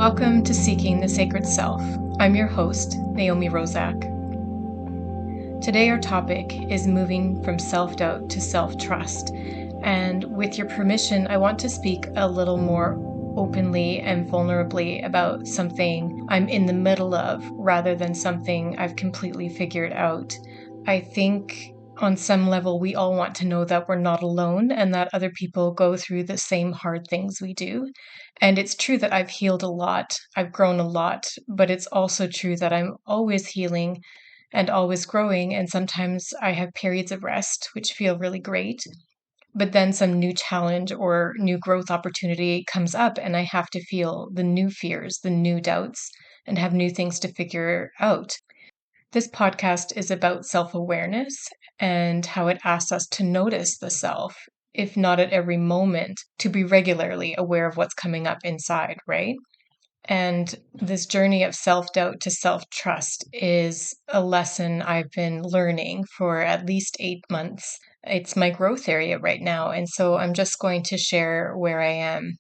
Welcome to Seeking the Sacred Self. I'm your host, Naomi Rozak. Today our topic is moving from self-doubt to self-trust. And with your permission, I want to speak a little more openly and vulnerably about something I'm in the middle of rather than something I've completely figured out. I think on some level, we all want to know that we're not alone and that other people go through the same hard things we do. And it's true that I've healed a lot, I've grown a lot, but it's also true that I'm always healing and always growing. And sometimes I have periods of rest, which feel really great. But then some new challenge or new growth opportunity comes up, and I have to feel the new fears, the new doubts, and have new things to figure out. This podcast is about self awareness and how it asks us to notice the self, if not at every moment, to be regularly aware of what's coming up inside, right? And this journey of self doubt to self trust is a lesson I've been learning for at least 8 months. It's my growth area right now. And so I'm just going to share where I am.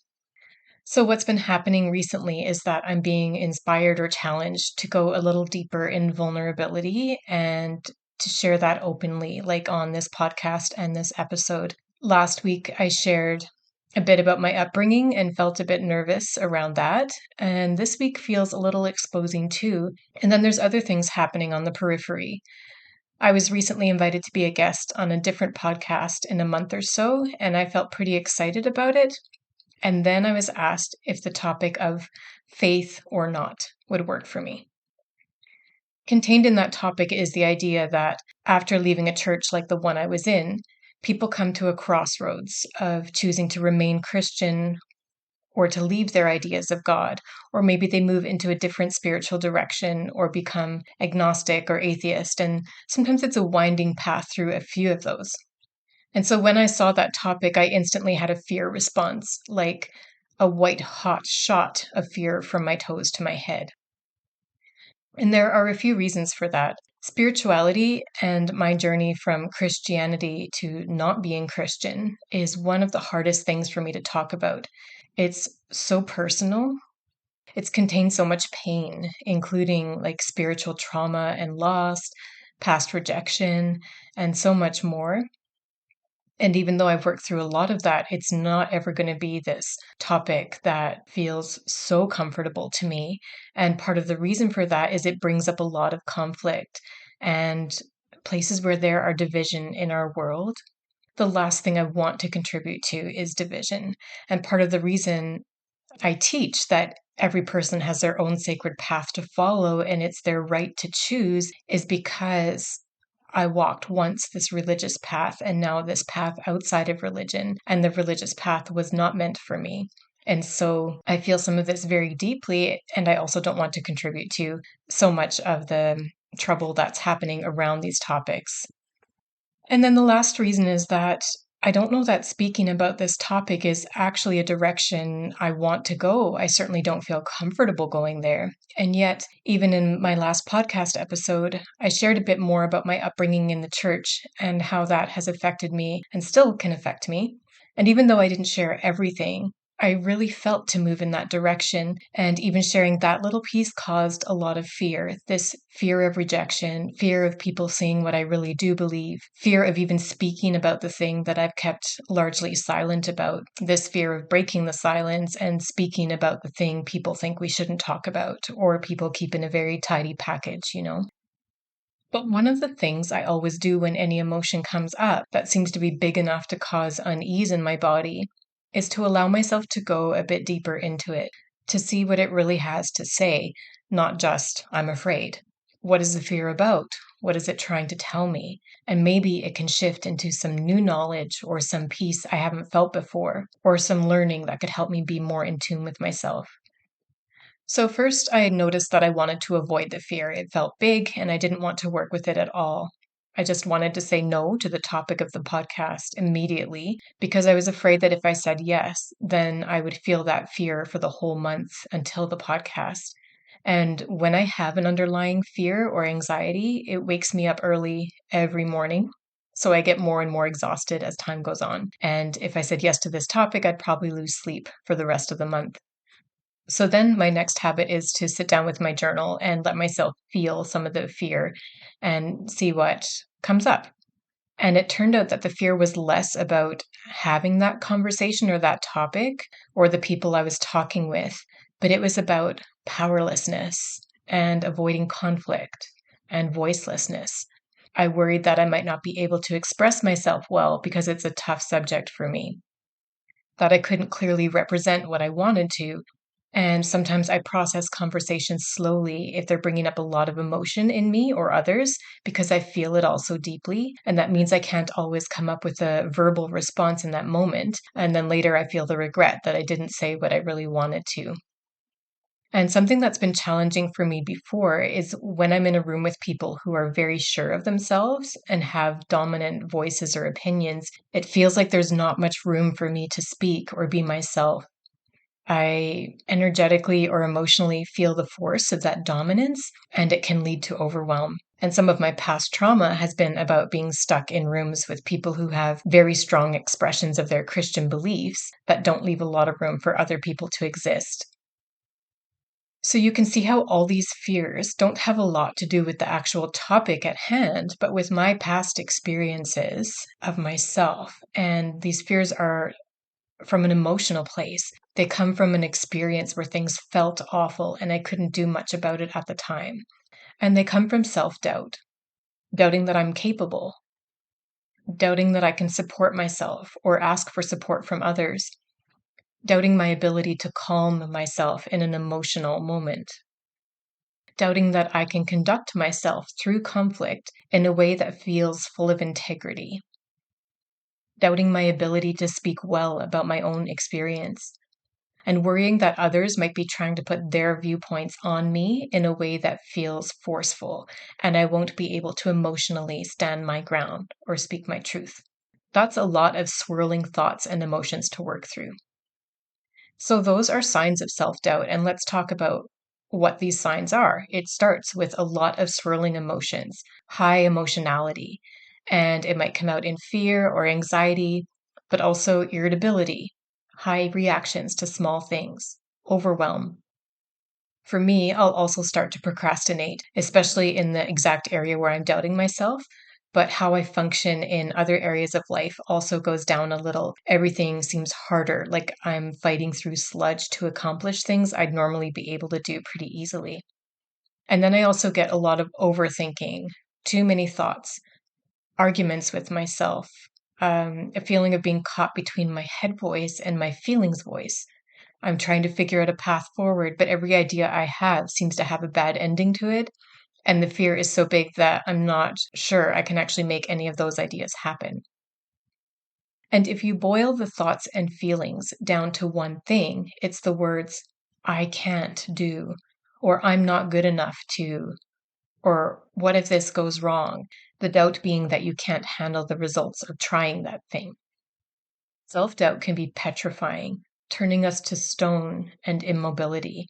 So, what's been happening recently is that I'm being inspired or challenged to go a little deeper in vulnerability and to share that openly, like on this podcast and this episode. Last week, I shared a bit about my upbringing and felt a bit nervous around that. And this week feels a little exposing too. And then there's other things happening on the periphery. I was recently invited to be a guest on a different podcast in a month or so, and I felt pretty excited about it. And then I was asked if the topic of faith or not would work for me. Contained in that topic is the idea that after leaving a church like the one I was in, people come to a crossroads of choosing to remain Christian or to leave their ideas of God, or maybe they move into a different spiritual direction or become agnostic or atheist. And sometimes it's a winding path through a few of those. And so when I saw that topic, I instantly had a fear response, like a white hot shot of fear from my toes to my head. And there are a few reasons for that. Spirituality and my journey from Christianity to not being Christian is one of the hardest things for me to talk about. It's so personal. It's contained so much pain, including like spiritual trauma and loss, past rejection, and so much more. And even though I've worked through a lot of that, it's not ever going to be this topic that feels so comfortable to me. And part of the reason for that is it brings up a lot of conflict and places where there are division in our world. The last thing I want to contribute to is division. And part of the reason I teach that every person has their own sacred path to follow and it's their right to choose is because I walked once this religious path and now this path outside of religion, and the religious path was not meant for me. And so I feel some of this very deeply, and I also don't want to contribute to so much of the trouble that's happening around these topics. And then the last reason is that I don't know that speaking about this topic is actually a direction I want to go. I certainly don't feel comfortable going there. And yet, even in my last podcast episode, I shared a bit more about my upbringing in the church and how that has affected me and still can affect me. And even though I didn't share everything, I really felt to move in that direction. And even sharing that little piece caused a lot of fear. This fear of rejection, fear of people seeing what I really do believe, fear of even speaking about the thing that I've kept largely silent about, this fear of breaking the silence and speaking about the thing people think we shouldn't talk about, or people keep in a very tidy package, you know. But one of the things I always do when any emotion comes up that seems to be big enough to cause unease in my body is to allow myself to go a bit deeper into it, to see what it really has to say, not just, I'm afraid. What is the fear about? What is it trying to tell me? And maybe it can shift into some new knowledge or some peace I haven't felt before, or some learning that could help me be more in tune with myself. So first, I noticed that I wanted to avoid the fear. It felt big, and I didn't want to work with it at all. I just wanted to say no to the topic of the podcast immediately because I was afraid that if I said yes, then I would feel that fear for the whole month until the podcast. And when I have an underlying fear or anxiety, it wakes me up early every morning. So I get more and more exhausted as time goes on. And if I said yes to this topic, I'd probably lose sleep for the rest of the month. So then my next habit is to sit down with my journal and let myself feel some of the fear and see what comes up. And it turned out that the fear was less about having that conversation or that topic or the people I was talking with, but it was about powerlessness and avoiding conflict and voicelessness. I worried that I might not be able to express myself well because it's a tough subject for me, that I couldn't clearly represent what I wanted to. And sometimes I process conversations slowly if they're bringing up a lot of emotion in me or others because I feel it all so deeply. And that means I can't always come up with a verbal response in that moment. And then later I feel the regret that I didn't say what I really wanted to. And something that's been challenging for me before is when I'm in a room with people who are very sure of themselves and have dominant voices or opinions, it feels like there's not much room for me to speak or be myself. I energetically or emotionally feel the force of that dominance, and it can lead to overwhelm. And some of my past trauma has been about being stuck in rooms with people who have very strong expressions of their Christian beliefs that don't leave a lot of room for other people to exist. So you can see how all these fears don't have a lot to do with the actual topic at hand, but with my past experiences of myself. And these fears are from an emotional place. They come from an experience where things felt awful and I couldn't do much about it at the time. And they come from self doubt, doubting that I'm capable, doubting that I can support myself or ask for support from others, doubting my ability to calm myself in an emotional moment, doubting that I can conduct myself through conflict in a way that feels full of integrity, doubting my ability to speak well about my own experience, and worrying that others might be trying to put their viewpoints on me in a way that feels forceful, and I won't be able to emotionally stand my ground or speak my truth. That's a lot of swirling thoughts and emotions to work through. So, those are signs of self doubt, and let's talk about what these signs are. It starts with a lot of swirling emotions, high emotionality, and it might come out in fear or anxiety, but also irritability, high reactions to small things, overwhelm. For me, I'll also start to procrastinate, especially in the exact area where I'm doubting myself. But how I function in other areas of life also goes down a little. Everything seems harder, like I'm fighting through sludge to accomplish things I'd normally be able to do pretty easily. And then I also get a lot of overthinking, too many thoughts, arguments with myself, a feeling of being caught between my head voice and my feelings voice. I'm trying to figure out a path forward, but every idea I have seems to have a bad ending to it. And the fear is so big that I'm not sure I can actually make any of those ideas happen. And if you boil the thoughts and feelings down to one thing, it's the words, I can't do, or I'm not good enough to, or what if this goes wrong? The doubt being that you can't handle the results of trying that thing. Self doubt can be petrifying, turning us to stone and immobility.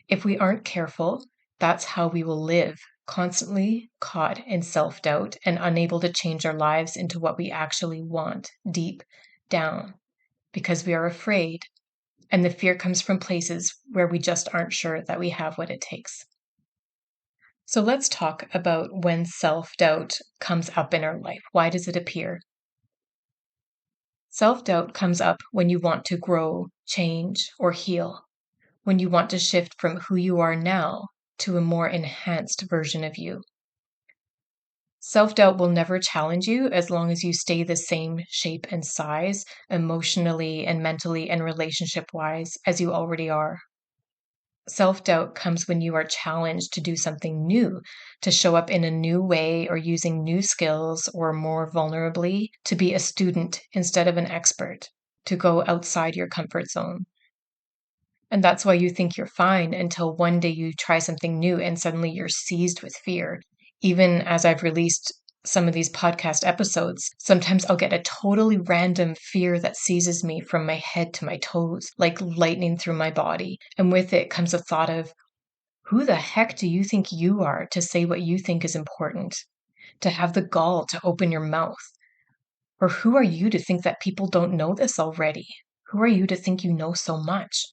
If we aren't careful, that's how we will live, constantly caught in self doubt and unable to change our lives into what we actually want deep down because we are afraid. And the fear comes from places where we just aren't sure that we have what it takes. So let's talk about when self doubt comes up in our life. Why does it appear? Self doubt comes up when you want to grow, change, or heal, when you want to shift from who you are now to a more enhanced version of you. Self doubt will never challenge you as long as you stay the same shape and size, emotionally and mentally and relationship wise, as you already are. Self doubt comes when you are challenged to do something new, to show up in a new way or using new skills or more vulnerably, to be a student instead of an expert, to go outside your comfort zone. And that's why you think you're fine until one day you try something new and suddenly you're seized with fear. Even as I've released some of these podcast episodes, sometimes I'll get a totally random fear that seizes me from my head to my toes, like lightning through my body. And with it comes a thought of, who the heck do you think you are to say what you think is important? To have the gall to open your mouth? Or who are you to think that people don't know this already? Who are you to think you know so much?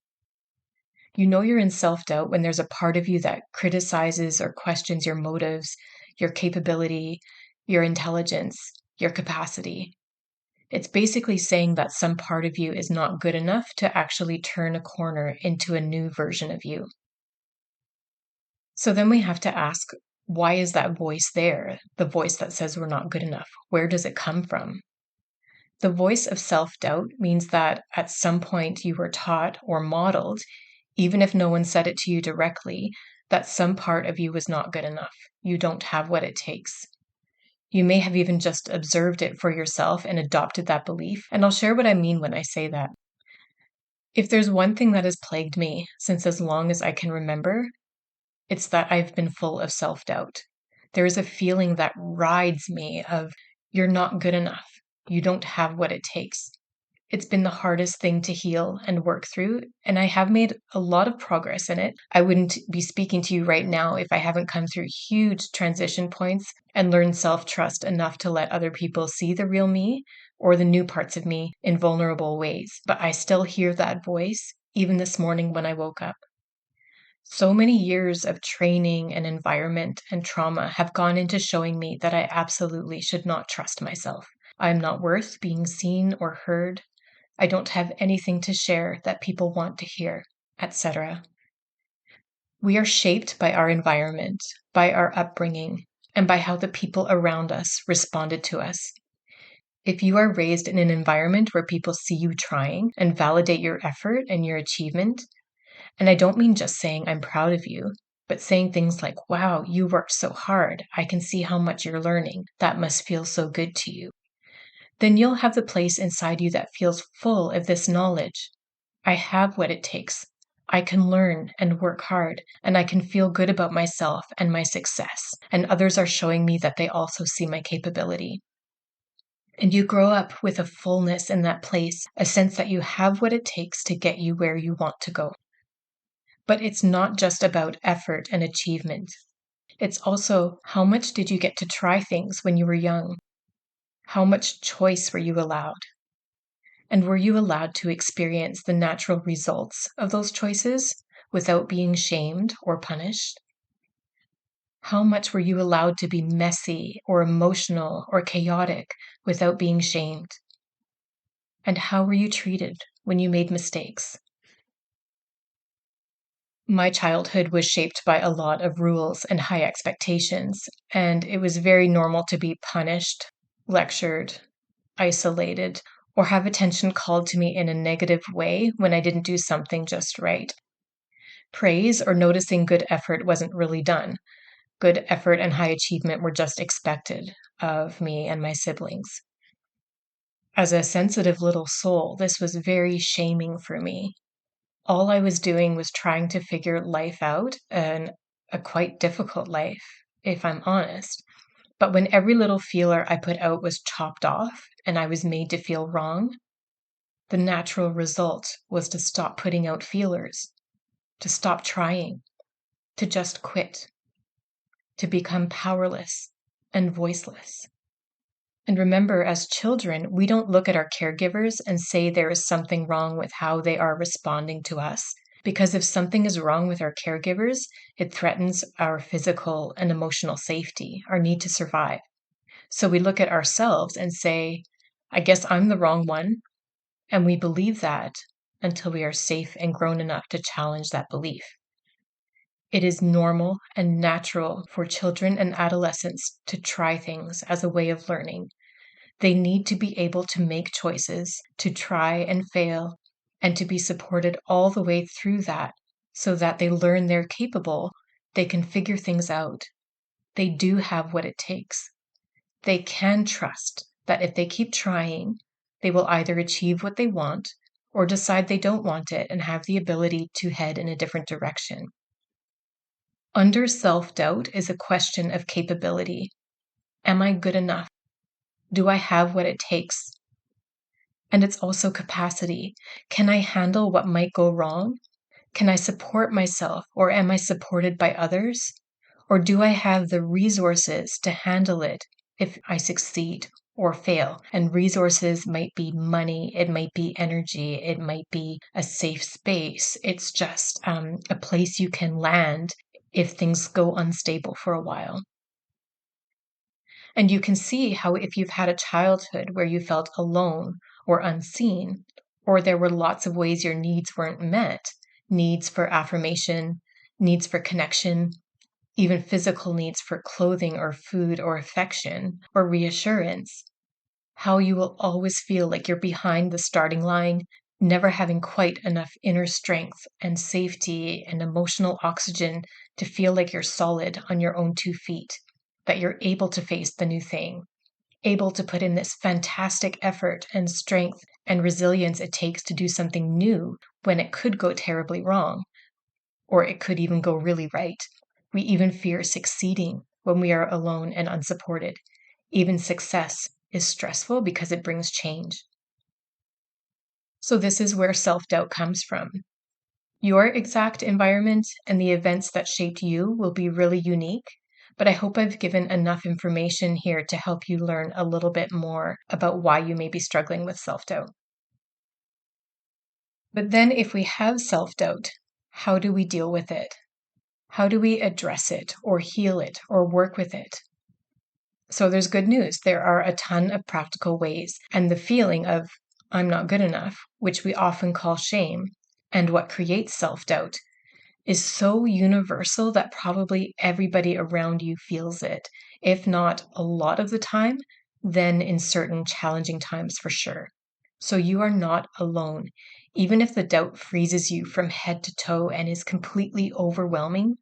You know you're in self-doubt when there's a part of you that criticizes or questions your motives, your capability, your intelligence, your capacity. It's basically saying that some part of you is not good enough to actually turn a corner into a new version of you. So then we have to ask, why is that voice there? The voice that says we're not good enough. Where does it come from? The voice of self-doubt means that at some point you were taught or modeled, even if no one said it to you directly, that some part of you was not good enough. You don't have what it takes. You may have even just observed it for yourself and adopted that belief. And I'll share what I mean when I say that. If there's one thing that has plagued me since as long as I can remember, it's that I've been full of self-doubt. There is a feeling that rides me of, you're not good enough. You don't have what it takes. It's been the hardest thing to heal and work through, and I have made a lot of progress in it. I wouldn't be speaking to you right now if I haven't come through huge transition points and learned self-trust enough to let other people see the real me or the new parts of me in vulnerable ways. But I still hear that voice, even this morning when I woke up. So many years of training and environment and trauma have gone into showing me that I absolutely should not trust myself. I'm not worth being seen or heard. I don't have anything to share that people want to hear, etc. We are shaped by our environment, by our upbringing, and by how the people around us responded to us. If you are raised in an environment where people see you trying and validate your effort and your achievement, and I don't mean just saying, I'm proud of you, but saying things like, wow, you worked so hard. I can see how much you're learning. That must feel so good to you. Then you'll have the place inside you that feels full of this knowledge. I have what it takes. I can learn and work hard, and I can feel good about myself and my success, and others are showing me that they also see my capability. And you grow up with a fullness in that place, a sense that you have what it takes to get you where you want to go. But it's not just about effort and achievement. It's also, how much did you get to try things when you were young? How much choice were you allowed? And were you allowed to experience the natural results of those choices without being shamed or punished? How much were you allowed to be messy or emotional or chaotic without being shamed? And how were you treated when you made mistakes? My childhood was shaped by a lot of rules and high expectations, and it was very normal to be punished, lectured, isolated, or have attention called to me in a negative way when I didn't do something just right. Praise or noticing good effort wasn't really done. Good effort and high achievement were just expected of me and my siblings. As a sensitive little soul, this was very shaming for me. All I was doing was trying to figure life out, and a quite difficult life, if I'm honest. But when every little feeler I put out was chopped off and I was made to feel wrong, the natural result was to stop putting out feelers, to stop trying, to just quit, to become powerless and voiceless. And remember, as children, we don't look at our caregivers and say there is something wrong with how they are responding to us. Because if something is wrong with our caregivers, it threatens our physical and emotional safety, our need to survive. So we look at ourselves and say, I guess I'm the wrong one. And we believe that until we are safe and grown enough to challenge that belief. It is normal and natural for children and adolescents to try things as a way of learning. They need to be able to make choices, to try and fail, and to be supported all the way through that so that they learn they're capable, they can figure things out. They do have what it takes. They can trust that if they keep trying, they will either achieve what they want or decide they don't want it and have the ability to head in a different direction. Under self-doubt is a question of capability. Am I good enough? Do I have what it takes? And it's also capacity. Can I handle what might go wrong? Can I support myself, or am I supported by others? Or do I have the resources to handle it if I succeed? or fail. And resources might be money, it might be energy, it might be a safe space. It's just a place you can land if things go unstable for a while. And you can see how if you've had a childhood where you felt alone or unseen, or there were lots of ways your needs weren't met, needs for affirmation, needs for connection, even physical needs for clothing or food or affection or reassurance, how you will always feel like you're behind the starting line, never having quite enough inner strength and safety and emotional oxygen to feel like you're solid on your own 2 feet, that you're able to face the new thing, able to put in this fantastic effort and strength and resilience it takes to do something new when it could go terribly wrong, or it could even go really right. We even fear succeeding when we are alone and unsupported. Even success is stressful because it brings change. So, this is where self doubt comes from. Your exact environment and the events that shaped you will be really unique, but I hope I've given enough information here to help you learn a little bit more about why you may be struggling with self doubt. But then, if we have self doubt, how do we deal with it? How do we address it or heal it or work with it? So there's good news. There are a ton of practical ways. And the feeling of, I'm not good enough, which we often call shame, and what creates self doubt, is so universal that probably everybody around you feels it. If not a lot of the time, then in certain challenging times for sure. So you are not alone. Even if the doubt freezes you from head to toe and is completely overwhelming,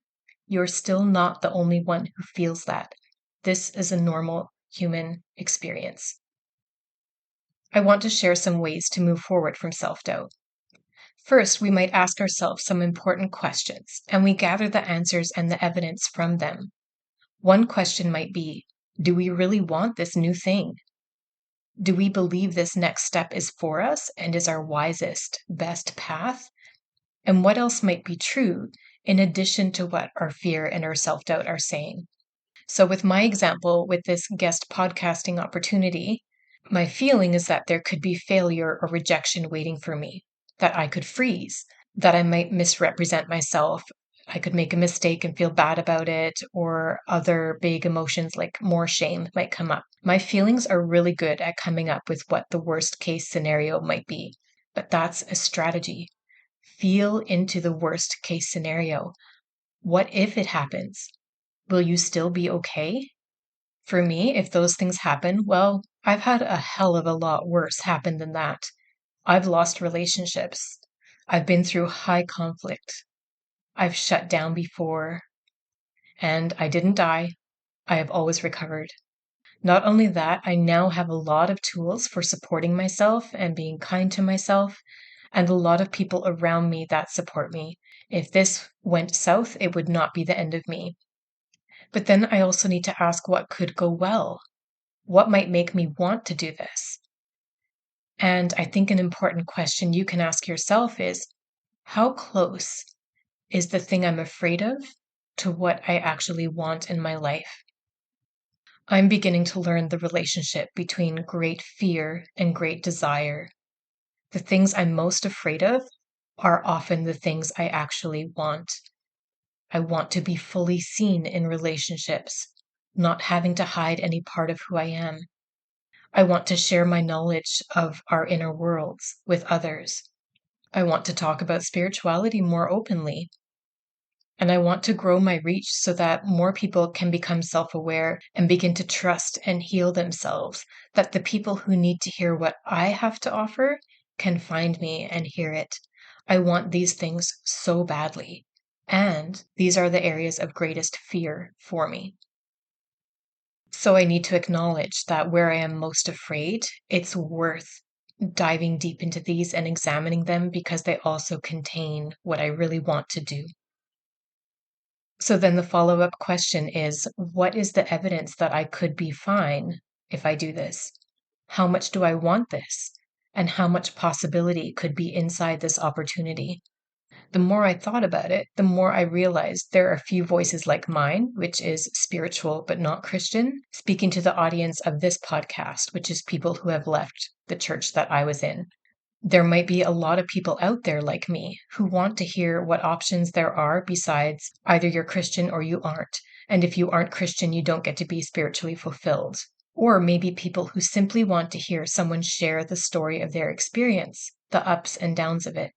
you're still not the only one who feels that. This is a normal human experience. I want to share some ways to move forward from self doubt. First, we might ask ourselves some important questions, and we gather the answers and the evidence from them. One question might be, do we really want this new thing? Do we believe this next step is for us and is our wisest, best path? And what else might be true in addition to what our fear and our self doubt are saying? So, with my example, with this guest podcasting opportunity, my feeling is that there could be failure or rejection waiting for me, that I could freeze, that I might misrepresent myself. I could make a mistake and feel bad about it, or other big emotions like more shame might come up. My feelings are really good at coming up with what the worst case scenario might be, but that's a strategy. Feel into the worst case scenario. What if it happens? Will you still be okay? For me, if those things happen, well, I've had a hell of a lot worse happen than that. I've lost relationships. I've been through high conflict. I've shut down before, and I didn't die. I have always recovered. Not only that, I now have a lot of tools for supporting myself and being kind to myself, and a lot of people around me that support me. If this went south, it would not be the end of me. But then I also need to ask what could go well. What might make me want to do this? And I think an important question you can ask yourself is, how close is the thing I'm afraid of to what I actually want in my life? I'm beginning to learn the relationship between great fear and great desire. The things I'm most afraid of are often the things I actually want. I want to be fully seen in relationships, not having to hide any part of who I am. I want to share my knowledge of our inner worlds with others. I want to talk about spirituality more openly. And I want to grow my reach so that more people can become self aware and begin to trust and heal themselves. That the people who need to hear what I have to offer can find me and hear it. I want these things so badly. And these are the areas of greatest fear for me. So I need to acknowledge that where I am most afraid, it's worth diving deep into these and examining them because they also contain what I really want to do. So then the follow-up question is, what is the evidence that I could be fine if I do this? How much do I want this? And how much possibility could be inside this opportunity? The more I thought about it, the more I realized there are a few voices like mine, which is spiritual but not Christian, speaking to the audience of this podcast, which is people who have left the church that I was in. There might be a lot of people out there like me who want to hear what options there are besides either you're Christian or you aren't. And if you aren't Christian, you don't get to be spiritually fulfilled. Or maybe people who simply want to hear someone share the story of their experience, the ups and downs of it.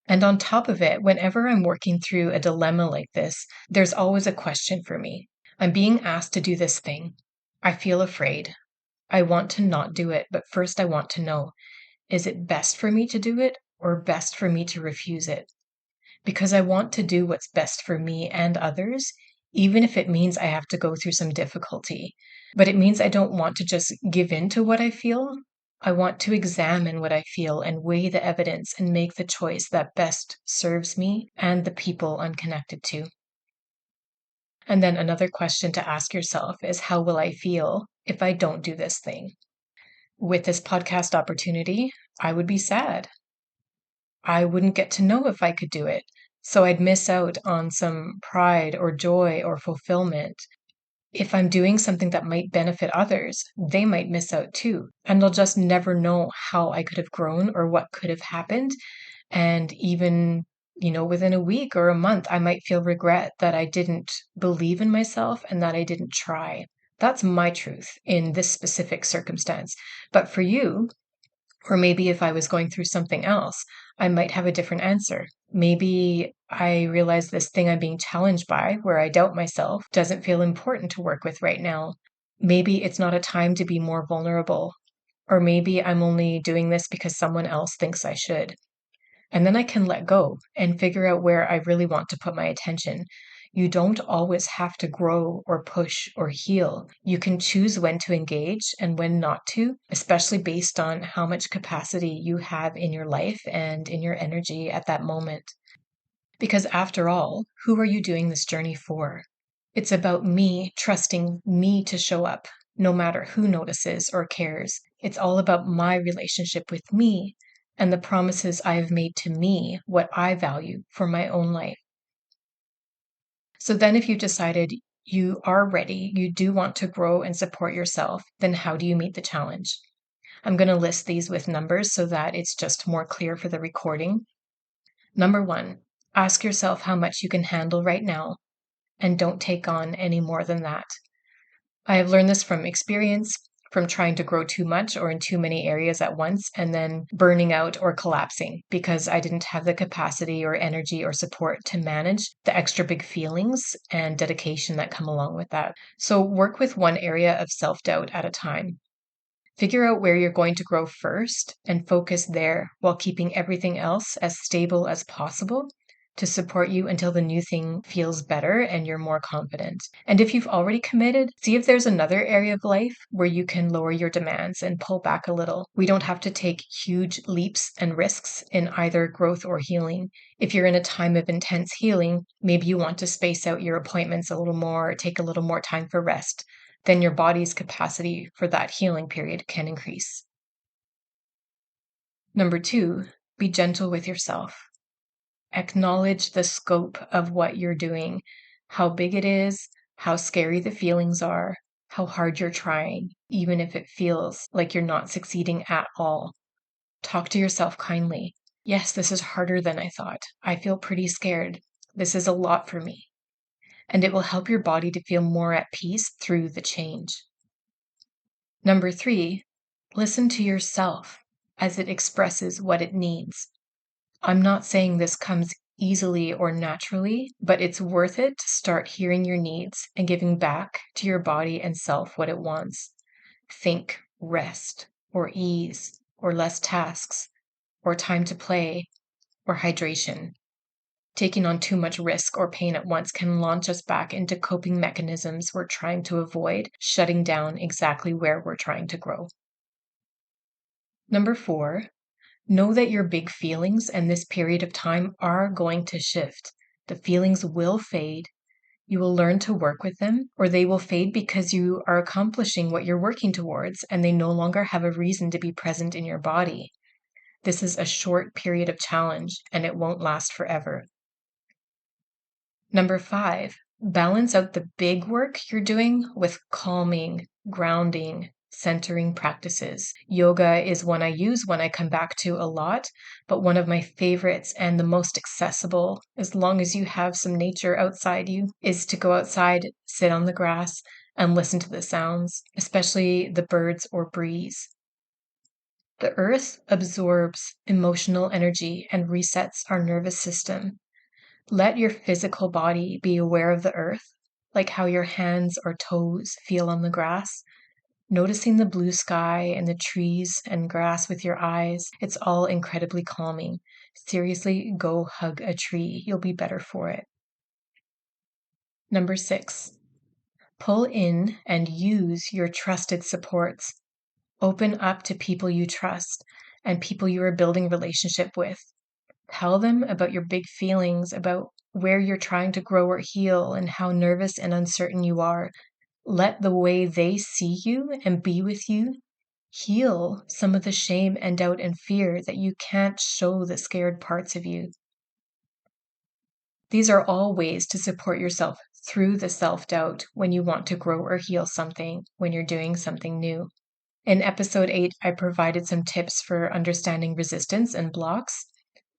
And on top of it, whenever I'm working through a dilemma like this, there's always a question for me. I'm being asked to do this thing. I feel afraid. I want to not do it, but first I want to know, is it best for me to do it or best for me to refuse it? Because I want to do what's best for me and others, even if it means I have to go through some difficulty. But it means I don't want to just give in to what I feel. I want to examine what I feel and weigh the evidence and make the choice that best serves me and the people I'm connected to. And then another question to ask yourself is, how will I feel if I don't do this thing? With this podcast opportunity, I would be sad. I wouldn't get to know if I could do it. So I'd miss out on some pride or joy or fulfillment. If I'm doing something that might benefit others, they might miss out too. And they'll just never know how I could have grown or what could have happened. And even, within a week or a month, I might feel regret that I didn't believe in myself and that I didn't try. That's my truth in this specific circumstance. But for you, or maybe if I was going through something else, I might have a different answer. Maybe I realize this thing I'm being challenged by, where I doubt myself, doesn't feel important to work with right now. Maybe it's not a time to be more vulnerable. Or maybe I'm only doing this because someone else thinks I should. And then I can let go and figure out where I really want to put my attention. You don't always have to grow or push or heal. You can choose when to engage and when not to, especially based on how much capacity you have in your life and in your energy at that moment. Because after all, who are you doing this journey for? It's about me trusting me to show up, no matter who notices or cares. It's all about my relationship with me and the promises I have made to me, what I value for my own life. So then if you've decided you are ready, you do want to grow and support yourself, then how do you meet the challenge? I'm going to list these with numbers so that it's just more clear for the recording. Number 1, ask yourself how much you can handle right now and don't take on any more than that. I have learned this from experience, from trying to grow too much or in too many areas at once and then burning out or collapsing because I didn't have the capacity or energy or support to manage the extra big feelings and dedication that come along with that. So work with one area of self-doubt at a time. Figure out where you're going to grow first and focus there while keeping everything else as stable as possible to support you until the new thing feels better and you're more confident. And if you've already committed, see if there's another area of life where you can lower your demands and pull back a little. We don't have to take huge leaps and risks in either growth or healing. If you're in a time of intense healing, maybe you want to space out your appointments a little more, or take a little more time for rest. Then your body's capacity for that healing period can increase. Number 2, be gentle with yourself. Acknowledge the scope of what you're doing, how big it is, how scary the feelings are, how hard you're trying, even if it feels like you're not succeeding at all. Talk to yourself kindly. Yes, this is harder than I thought. I feel pretty scared. This is a lot for me. And it will help your body to feel more at peace through the change. Number 3, listen to yourself as it expresses what it needs. I'm not saying this comes easily or naturally, but it's worth it to start hearing your needs and giving back to your body and self what it wants. Think rest or ease or less tasks or time to play or hydration. Taking on too much risk or pain at once can launch us back into coping mechanisms we're trying to avoid, shutting down exactly where we're trying to grow. Number 4, know that your big feelings and this period of time are going to shift. The feelings will fade. You will learn to work with them, or they will fade because you are accomplishing what you're working towards and they no longer have a reason to be present in your body. This is a short period of challenge, and it won't last forever. Number 5, balance out the big work you're doing with calming, grounding, centering practices. Yoga is one I use when I come back to a lot, but one of my favorites and the most accessible, as long as you have some nature outside you, is to go outside, sit on the grass, and listen to the sounds, especially the birds or breeze. The earth absorbs emotional energy and resets our nervous system. Let your physical body be aware of the earth, like how your hands or toes feel on the grass. Noticing the blue sky and the trees and grass with your eyes, it's all incredibly calming. Seriously, go hug a tree. You'll be better for it. Number 6, pull in and use your trusted supports. Open up to people you trust and people you are building relationship with. Tell them about your big feelings, about where you're trying to grow or heal, and how nervous and uncertain you are. Let the way they see you and be with you heal some of the shame and doubt and fear that you can't show the scared parts of you. These are all ways to support yourself through the self-doubt when you want to grow or heal something, when you're doing something new. In episode 8, I provided some tips for understanding resistance and blocks.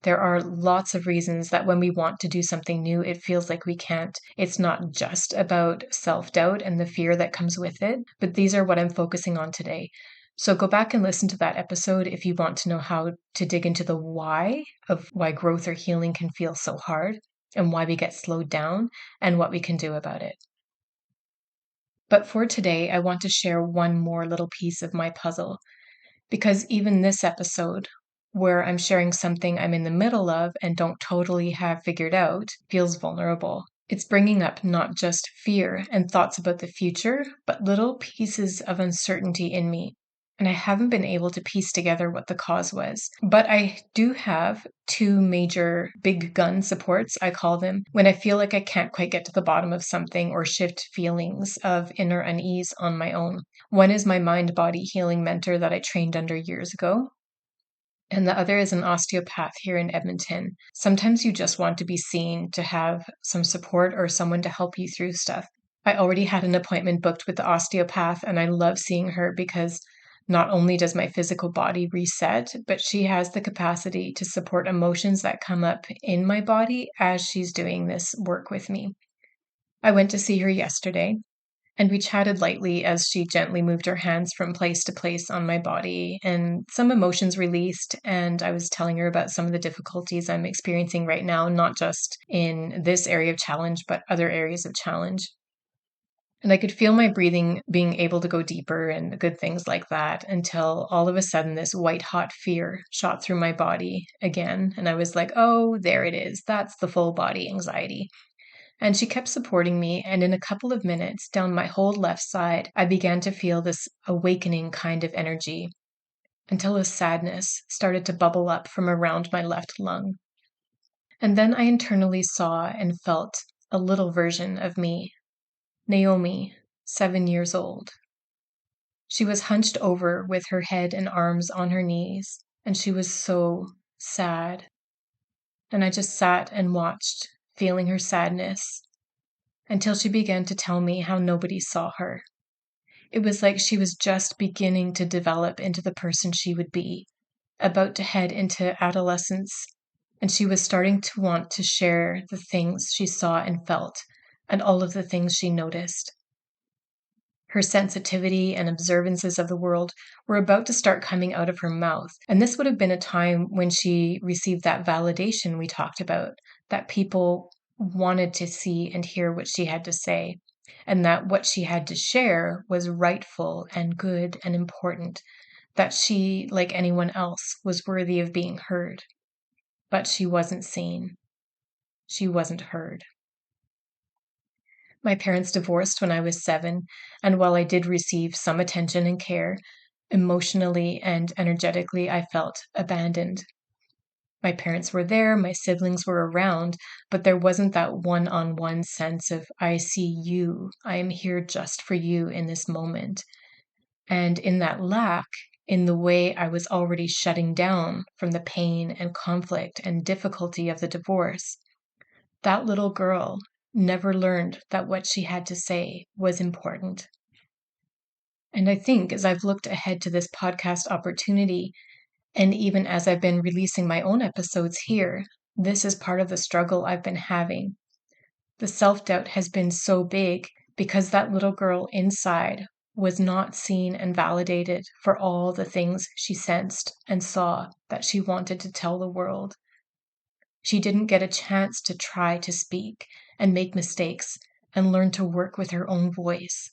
There are lots of reasons that when we want to do something new, it feels like we can't. It's not just about self-doubt and the fear that comes with it, but these are what I'm focusing on today. So go back and listen to that episode if you want to know how to dig into the why of why growth or healing can feel so hard and why we get slowed down and what we can do about it. But for today, I want to share one more little piece of my puzzle, because even this episode, where I'm sharing something I'm in the middle of and don't totally have figured out, feels vulnerable. It's bringing up not just fear and thoughts about the future, but little pieces of uncertainty in me. And I haven't been able to piece together what the cause was. But I do have 2 major big gun supports, I call them, when I feel like I can't quite get to the bottom of something or shift feelings of inner unease on my own. One is my mind-body healing mentor that I trained under years ago, and the other is an osteopath here in Edmonton. Sometimes you just want to be seen, to have some support or someone to help you through stuff. I already had an appointment booked with the osteopath, and I love seeing her because not only does my physical body reset, but she has the capacity to support emotions that come up in my body as she's doing this work with me. I went to see her yesterday, and we chatted lightly as she gently moved her hands from place to place on my body, and some emotions released. And I was telling her about some of the difficulties I'm experiencing right now, not just in this area of challenge, but other areas of challenge. And I could feel my breathing being able to go deeper and good things like that, until all of a sudden this white hot fear shot through my body again. And I was like, oh, there it is. That's the full body anxiety. And she kept supporting me, and in a couple of minutes, down my whole left side, I began to feel this awakening kind of energy, until a sadness started to bubble up from around my left lung. And then I internally saw and felt a little version of me, Naomi, 7 years old. She was hunched over with her head and arms on her knees, and she was so sad. And I just sat and watched, feeling her sadness, until she began to tell me how nobody saw her. It was like she was just beginning to develop into the person she would be, about to head into adolescence, and she was starting to want to share the things she saw and felt, and all of the things she noticed. Her sensitivity and observances of the world were about to start coming out of her mouth, and this would have been a time when she received that validation we talked about, that people wanted to see and hear what she had to say, and that what she had to share was rightful and good and important, that she, like anyone else, was worthy of being heard. But she wasn't seen. She wasn't heard. My parents divorced when I was 7, and while I did receive some attention and care, emotionally and energetically, I felt abandoned. My parents were there, my siblings were around, but there wasn't that one-on-one sense of, I see you, I am here just for you in this moment. And in that lack, in the way I was already shutting down from the pain and conflict and difficulty of the divorce, that little girl never learned that what she had to say was important. And I think as I've looked ahead to this podcast opportunity, and even as I've been releasing my own episodes here, this is part of the struggle I've been having. The self-doubt has been so big because that little girl inside was not seen and validated for all the things she sensed and saw that she wanted to tell the world. She didn't get a chance to try to speak and make mistakes and learn to work with her own voice.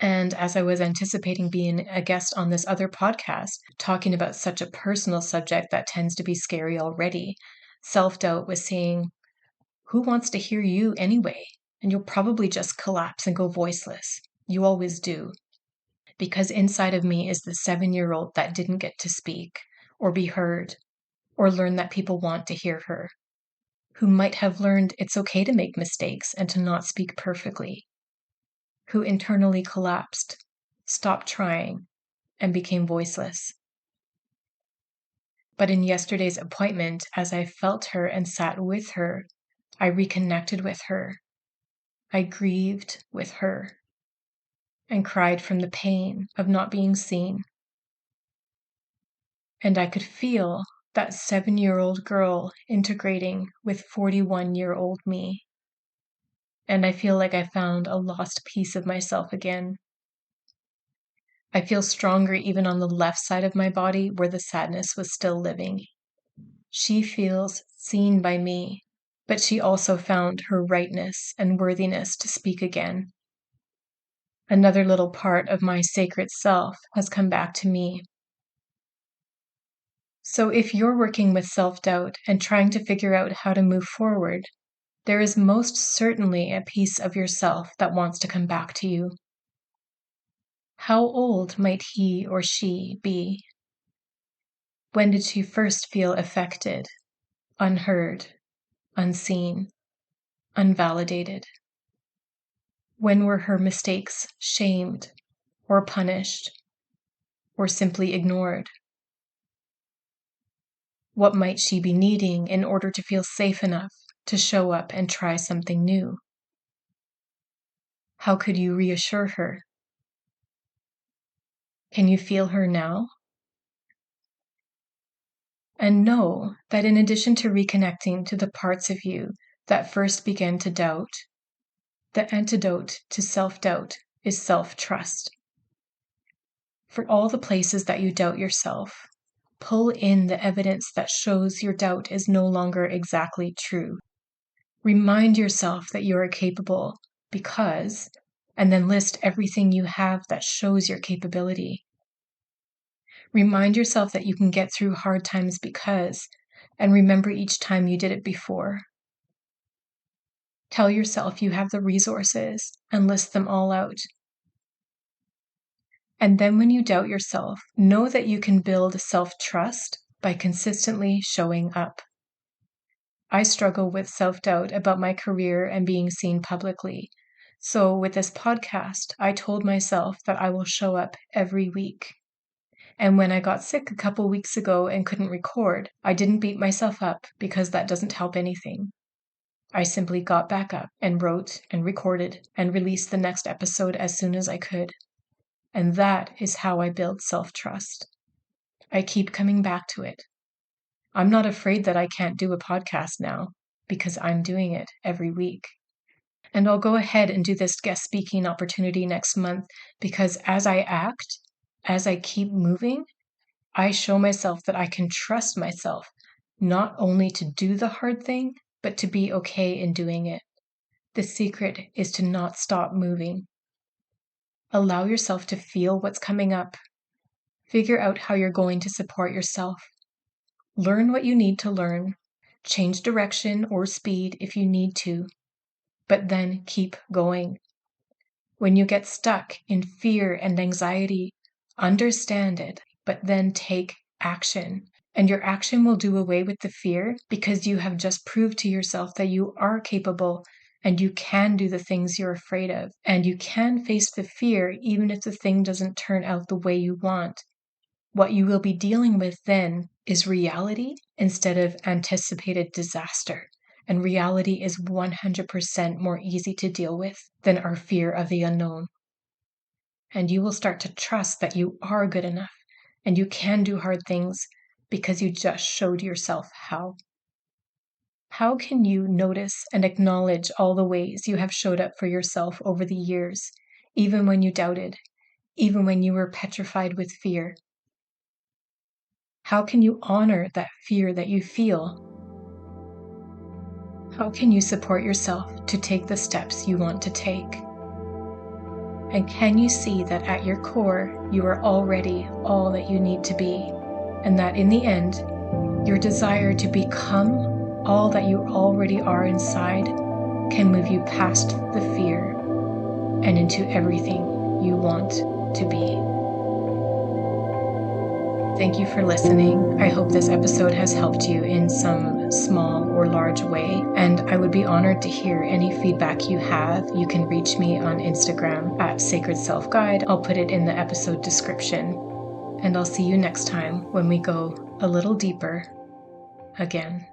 And as I was anticipating being a guest on this other podcast, talking about such a personal subject that tends to be scary already, self-doubt was saying, who wants to hear you anyway? And you'll probably just collapse and go voiceless. You always do. Because inside of me is the 7-year-old that didn't get to speak or be heard or learn that people want to hear her, who might have learned it's okay to make mistakes and to not speak perfectly, who internally collapsed, stopped trying, and became voiceless. But in yesterday's appointment, as I felt her and sat with her, I reconnected with her. I grieved with her and cried from the pain of not being seen. And I could feel that 7-year-old girl integrating with 41-year-old me. And I feel like I found a lost piece of myself again. I feel stronger even on the left side of my body where the sadness was still living. She feels seen by me, but she also found her rightness and worthiness to speak again. Another little part of my sacred self has come back to me. So if you're working with self-doubt and trying to figure out how to move forward, there is most certainly a piece of yourself that wants to come back to you. How old might he or she be? When did she first feel affected, unheard, unseen, unvalidated? When were her mistakes shamed or punished or simply ignored? What might she be needing in order to feel safe enough to show up and try something new? How could you reassure her? Can you feel her now? And know that in addition to reconnecting to the parts of you that first began to doubt, the antidote to self-doubt is self-trust. For all the places that you doubt yourself, pull in the evidence that shows your doubt is no longer exactly true. Remind yourself that you are capable because, and then list everything you have that shows your capability. Remind yourself that you can get through hard times because, and remember each time you did it before. Tell yourself you have the resources and list them all out. And then when you doubt yourself, know that you can build self-trust by consistently showing up. I struggle with self-doubt about my career and being seen publicly. So with this podcast, I told myself that I will show up every week. And when I got sick a couple weeks ago and couldn't record, I didn't beat myself up because that doesn't help anything. I simply got back up and wrote and recorded and released the next episode as soon as I could. And that is how I build self-trust. I keep coming back to it. I'm not afraid that I can't do a podcast now because I'm doing it every week. And I'll go ahead and do this guest speaking opportunity next month because as I act, as I keep moving, I show myself that I can trust myself not only to do the hard thing, but to be okay in doing it. The secret is to not stop moving. Allow yourself to feel what's coming up. Figure out how you're going to support yourself. Learn what you need to learn. Change direction or speed if you need to, but then keep going. When you get stuck in fear and anxiety, understand it, but then take action. And your action will do away with the fear because you have just proved to yourself that you are capable And you can do the things you're afraid of. And you can face the fear even if the thing doesn't turn out the way you want. What you will be dealing with then is reality instead of anticipated disaster. And reality is 100% more easy to deal with than our fear of the unknown. And you will start to trust that you are good enough and you can do hard things because you just showed yourself how. How can you notice and acknowledge all the ways you have showed up for yourself over the years, even when you doubted, even when you were petrified with fear? How can you honor that fear that you feel? How can you support yourself to take the steps you want to take? And can you see that at your core, you are already all that you need to be, and that in the end, your desire to become all that you already are inside can move you past the fear and into everything you want to be. Thank you for listening. I hope this episode has helped you in some small or large way, and I would be honored to hear any feedback you have. You can reach me on Instagram at Sacred Self Guide. I'll put it in the episode description, and I'll see you next time when we go a little deeper again.